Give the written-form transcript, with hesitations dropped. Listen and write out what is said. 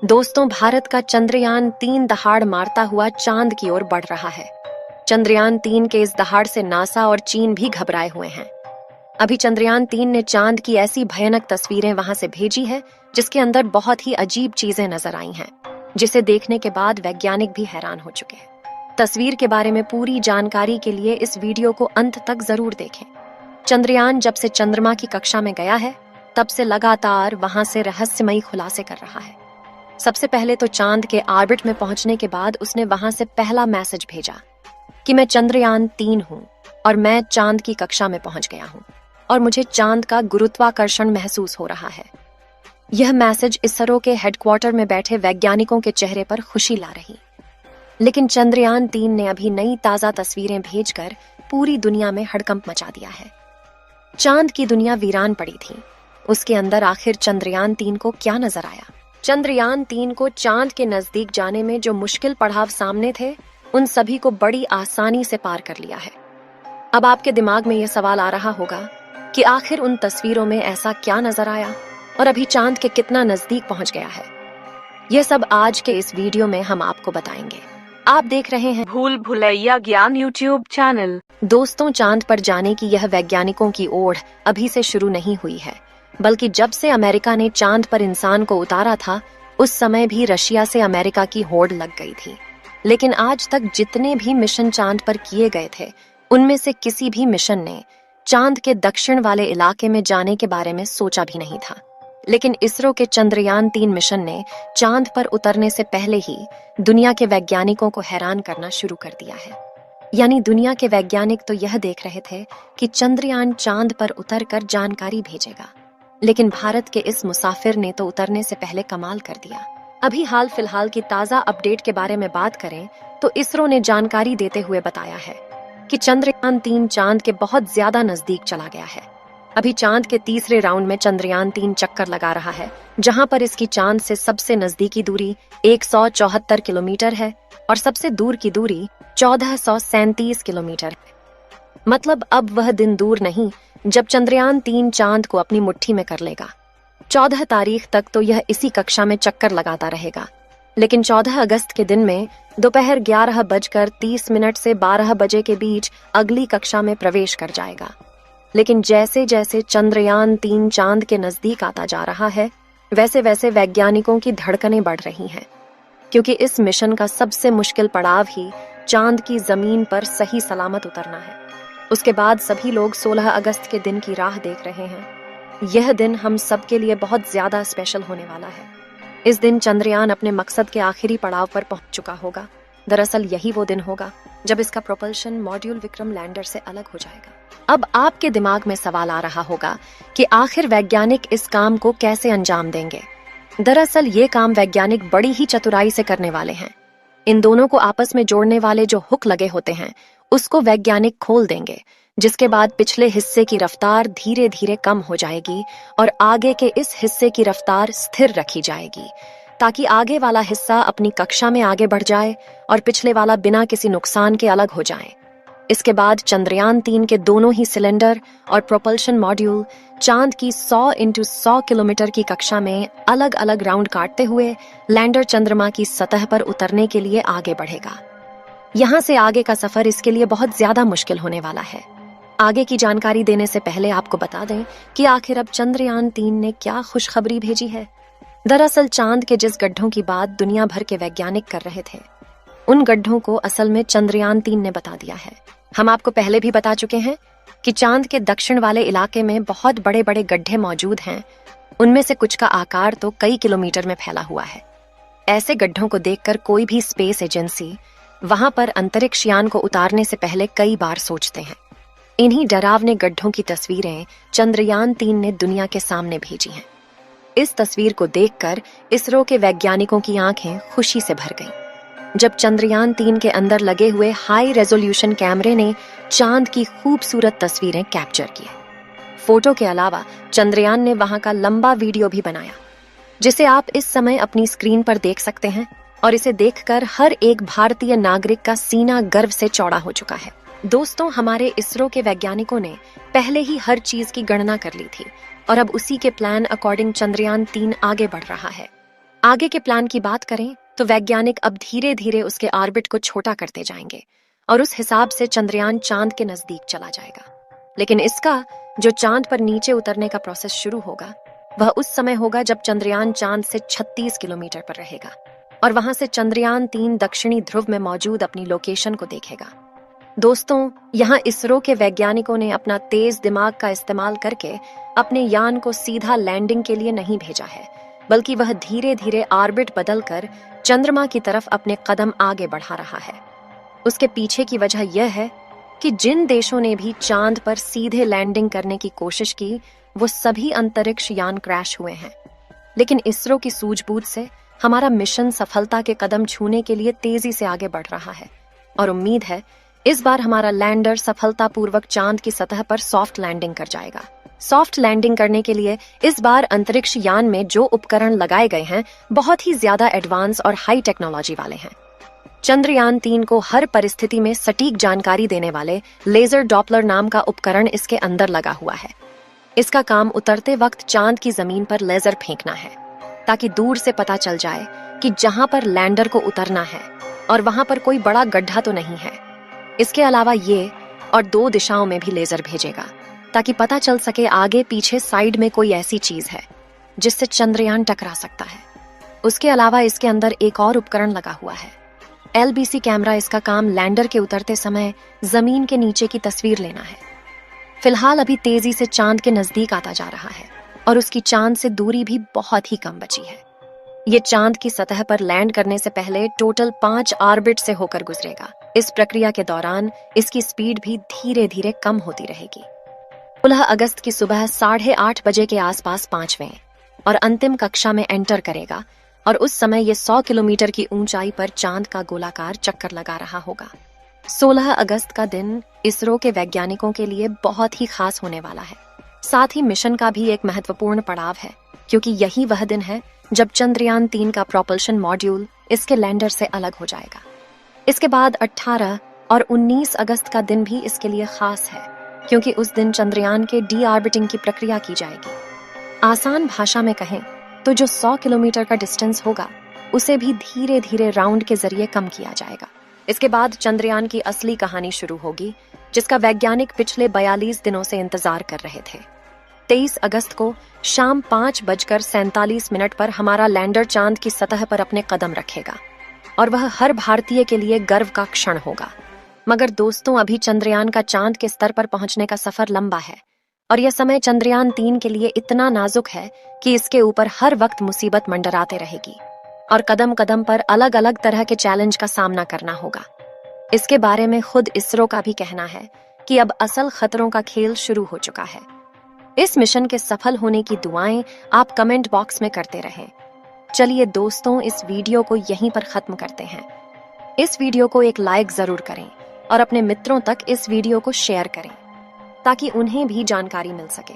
दोस्तों, भारत का चंद्रयान-3 दहाड़ मारता हुआ चांद की ओर बढ़ रहा है। चंद्रयान-3 के इस दहाड़ से नासा और चीन भी घबराए हुए हैं। अभी चंद्रयान-3 ने चांद की ऐसी भयानक तस्वीरें वहां से भेजी है जिसके अंदर बहुत ही अजीब चीजें नजर आई हैं, जिसे देखने के बाद वैज्ञानिक भी हैरान हो चुके हैं। तस्वीर के बारे में पूरी जानकारी के लिए इस वीडियो को अंत तक जरूर देखें। चंद्रयान जब से चंद्रमा की कक्षा में गया है, तब से लगातार वहां से रहस्यमयी खुलासे कर रहा है। सबसे पहले तो चांद के ऑर्बिट में पहुंचने के बाद उसने वहां से पहला मैसेज भेजा कि मैं चंद्रयान-3 हूं और मैं चांद की कक्षा में पहुंच गया हूं और मुझे चांद का गुरुत्वाकर्षण महसूस हो रहा है। यह मैसेज इसरो के हेडक्वार्टर में बैठे वैज्ञानिकों के चेहरे पर खुशी ला रही। लेकिन चंद्रयान-3 ने अभी नई ताजा तस्वीरें भेजकर पूरी दुनिया में हड़कंप मचा दिया है। चांद की दुनिया वीरान पड़ी थी। उसके अंदर आखिर चंद्रयान-3 को क्या नजर आया? चंद्रयान-3 को चांद के नजदीक जाने में जो मुश्किल पड़ाव सामने थे, उन सभी को बड़ी आसानी से पार कर लिया है। अब आपके दिमाग में यह सवाल आ रहा होगा कि आखिर उन तस्वीरों में ऐसा क्या नजर आया और अभी चांद के कितना नजदीक पहुंच गया है। यह सब आज के इस वीडियो में हम आपको बताएंगे। आप देख रहे हैं भूल भुलैया ज्ञान यूट्यूब चैनल। दोस्तों, चांद पर जाने की यह वैज्ञानिकों की ओढ़ अभी से शुरू नहीं हुई है, बल्कि जब से अमेरिका ने चांद पर इंसान को उतारा था, उस समय भी रशिया से अमेरिका की होड़ लग गई थी। लेकिन आज तक जितने भी मिशन चांद पर किए गए थे, उनमें से किसी भी मिशन ने चांद के दक्षिण वाले इलाके में जाने के बारे में सोचा भी नहीं था। लेकिन इसरो के चंद्रयान-3 मिशन ने चांद पर उतरने से पहले ही दुनिया के वैज्ञानिकों को हैरान करना शुरू कर दिया है। यानी दुनिया के वैज्ञानिक तो यह देख रहे थे कि चंद्रयान चांद पर उतरकर जानकारी भेजेगा, लेकिन भारत के इस मुसाफिर ने तो उतरने से पहले कमाल कर दिया। अभी हाल फिलहाल की ताजा अपडेट के बारे में बात करें तो इसरो ने जानकारी देते हुए बताया है कि चंद्रयान-3 चांद के बहुत ज्यादा नजदीक चला गया है। अभी चांद के तीसरे राउंड में चंद्रयान-3 चक्कर लगा रहा है, जहां पर इसकी चांद से सबसे नजदीकी दूरी 174 किलोमीटर है और सबसे दूर की दूरी 1437 किलोमीटर है। मतलब अब वह दिन दूर नहीं जब चंद्रयान-3 चांद को अपनी मुट्ठी में कर लेगा। 14 तारीख तक तो यह इसी कक्षा में चक्कर लगाता रहेगा, लेकिन 14 अगस्त के दिन में दोपहर 11:30 से 12 बजे के बीच अगली कक्षा में प्रवेश कर जाएगा। लेकिन जैसे जैसे चंद्रयान-3 चांद के नजदीक आता जा रहा है, वैसे वैसे वैज्ञानिकों की धड़कनें बढ़ रही हैं, क्योंकि इस मिशन का सबसे मुश्किल पड़ाव ही चांद की जमीन पर सही सलामत उतरना है। उसके बाद सभी लोग 16 अगस्त के दिन की राह देख रहे हैं। यह दिन हम सब के लिए बहुत ज्यादा स्पेशल होने वाला है। इस दिन चंद्रयान अपने मकसद के आखिरी पड़ाव पर पहुंच चुका होगा। दरअसल यही वो दिन होगा जब इसका प्रोपल्शन मॉड्यूल विक्रम लैंडर से अलग हो जाएगा। अब आपके दिमाग में सवाल आ रहा होगा कि आखिर वैज्ञानिक इस काम को कैसे अंजाम देंगे। दरअसल ये काम वैज्ञानिक बड़ी ही चतुराई से करने वाले हैं। इन दोनों को आपस में जोड़ने वाले जो हुक लगे होते हैं, उसको वैज्ञानिक खोल देंगे, जिसके बाद पिछले हिस्से की रफ्तार धीरे धीरे कम हो जाएगी और आगे के इस हिस्से की रफ्तार स्थिर रखी जाएगी, ताकि आगे वाला हिस्सा अपनी कक्षा में आगे बढ़ जाए और पिछले वाला बिना किसी नुकसान के अलग हो जाए। इसके बाद चंद्रयान-3 के दोनों ही सिलेंडर और प्रोपल्शन मॉड्यूल चांद की 100 × 100 किलोमीटर की कक्षा में अलग अलग राउंड काटते हुए लैंडर चंद्रमा की सतह पर उतरने के लिए आगे बढ़ेगा। यहाँ से आगे का सफर इसके लिए बहुत ज्यादा मुश्किल होने वाला है। आगे की जानकारी देने से पहले आपको बता दें कि आखिर अब चंद्रयान-3 ने क्या खुशखबरी भेजी है। दरअसल चांद के जिस गड्ढों की बात दुनिया भर के वैज्ञानिक कर रहे थे, उन गड्ढों को असल में चंद्रयान-3 ने बता दिया है। हम आपको पहले भी बता चुके हैं कि चांद के दक्षिण वाले इलाके में बहुत बड़े बड़े गड्ढे मौजूद हैं। उनमें से कुछ का आकार तो कई किलोमीटर में फैला हुआ है। ऐसे गड्ढों को देखकर कोई भी स्पेस एजेंसी वहां पर अंतरिक्ष यान को उतारने से पहले कई बार सोचते हैं। इन्हीं डरावने गड्ढों की तस्वीरें चंद्रयान-3 ने दुनिया के सामने भेजी हैं। इस तस्वीर को देखकर इसरो के वैज्ञानिकों की आंखें खुशी से भर गईं, जब चंद्रयान-3 के अंदर लगे हुए हाई रेजोल्यूशन कैमरे ने चांद की खूबसूरत तस्वीरें कैप्चर की। फोटो के अलावा चंद्रयान ने वहां का लंबा वीडियो भी बनाया, जिसे आप इस समय अपनी स्क्रीन पर देख सकते हैं, और इसे देखकर हर एक भारतीय नागरिक का सीना गर्व से चौड़ा हो चुका है। दोस्तों, हमारे इसरो के वैज्ञानिकों ने पहले ही हर चीज की गणना कर ली थी और अब उसी के प्लान अकॉर्डिंग चंद्रयान-3 आगे बढ़ रहा है। आगे के प्लान की बात करें तो वैज्ञानिक अब धीरे धीरे उसके ऑर्बिट को छोटा करते जाएंगे और उस हिसाब से चंद्रयान चांद के नजदीक चला जाएगा। लेकिन इसका जो चांद पर नीचे उतरने का प्रोसेस शुरू होगा वह उस समय होगा जब चंद्रयान चांद से 36 किलोमीटर पर रहेगा और वहां से चंद्रयान 3 दक्षिणी ध्रुव में मौजूद अपनी लोकेशन को देखेगा। दोस्तों, यहाँ इसरो के वैज्ञानिकों ने अपना तेज दिमाग का इस्तेमाल करके अपने यान को सीधा लैंडिंग के लिए नहीं भेजा है, बल्कि वह धीरे धीरे ऑर्बिट बदलकर चंद्रमा की तरफ अपने कदम आगे बढ़ा रहा है। उसके पीछे की वजह यह है कि जिन देशों ने भी चांद पर सीधे लैंडिंग करने की कोशिश की वो सभी अंतरिक्ष यान क्रैश हुए हैं। लेकिन इसरो की सूझबूझ से हमारा मिशन सफलता के कदम छूने के लिए तेजी से आगे बढ़ रहा है और उम्मीद है इस बार हमारा लैंडर सफलतापूर्वक चांद की सतह पर सॉफ्ट लैंडिंग कर जाएगा। सॉफ्ट लैंडिंग करने के लिए इस बार अंतरिक्ष यान में जो उपकरण लगाए गए हैं बहुत ही ज्यादा एडवांस और हाई टेक्नोलॉजी वाले हैं। चंद्रयान 3 को हर परिस्थिति में सटीक जानकारी देने वाले लेजर डॉपलर नाम का उपकरण इसके अंदर लगा हुआ है। इसका काम उतरते वक्त चांद की जमीन पर लेजर फेंकना है ताकि दूर से पता चल जाए कि जहां पर लैंडर को उतरना है और वहां पर कोई बड़ा गड्ढा तो नहीं है। इसके अलावा ये और 2 दिशाओं में भी लेजर भेजेगा ताकि पता चल सके आगे पीछे साइड में कोई ऐसी चीज है जिससे चंद्रयान टकरा सकता है। उसके अलावा इसके अंदर एक और उपकरण लगा हुआ है। LBC camera. इसका काम लैंडर के उतरते समय जमीन के नीचे की तस्वीर लेना है। फिलहाल अभी तेजी से चांद के नजदीक आता जा रहा है और उसकी चांद से दूरी भी बहुत ही कम बची है। ये चांद की सतह पर लैंड करने से पहले टोटल 5 ऑर्बिट से होकर गुजरेगा। इस प्रक्रिया के दौरान इसकी स्पीड भी धीरे धीरे कम होती रहेगी। 16 अगस्त की सुबह 8:30 बजे के आसपास 5वें और अंतिम कक्षा में एंटर करेगा और उस समय ये 100 किलोमीटर की ऊंचाई पर चांद का गोलाकार चक्कर लगा रहा होगा। 16 अगस्त का दिन इसरो के वैज्ञानिकों के लिए बहुत ही खास होने वाला है। साथ ही मिशन का भी एक महत्वपूर्ण पड़ाव है क्योंकि यही वह दिन है जब चंद्रयान 3 का प्रोपल्शन मॉड्यूल इसके लैंडर से अलग हो जाएगा। इसके बाद 18 और 19 अगस्त का दिन भी इसके लिए खास है क्योंकि उस दिन चंद्रयान के डी ऑर्बिटिंग की प्रक्रिया की जाएगी। आसान भाषा में कहें तो जो 100 किलोमीटर का डिस्टेंस होगा उसे भी धीरे धीरे राउंड के जरिए कम किया जाएगा। इसके बाद चंद्रयान की असली कहानी शुरू होगी जिसका वैज्ञानिक पिछले 42 दिनों से इंतजार कर रहे थे। 23 अगस्त को शाम 5:47 पर हमारा लैंडर चांद की सतह पर अपने कदम रखेगा और वह हर भारतीय के लिए गर्व का क्षण होगा। मगर दोस्तों, अभी चंद्रयान का चांद के स्तर पर पहुंचने का सफर लंबा है और यह समय चंद्रयान 3 के लिए इतना नाजुक है कि इसके ऊपर हर वक्त मुसीबत मंडराते रहेगी और कदम कदम पर अलग अलग तरह के चैलेंज का सामना करना होगा। इसके बारे में खुद इसरो का भी कहना है कि अब असल खतरों का खेल शुरू हो चुका है। इस मिशन के सफल होने की दुआएं आप कमेंट बॉक्स में करते रहें। चलिए दोस्तों, इस वीडियो को यहीं पर खत्म करते हैं। इस वीडियो को एक लाइक जरूर करें और अपने मित्रों तक इस वीडियो को शेयर करें ताकि उन्हें भी जानकारी मिल सके।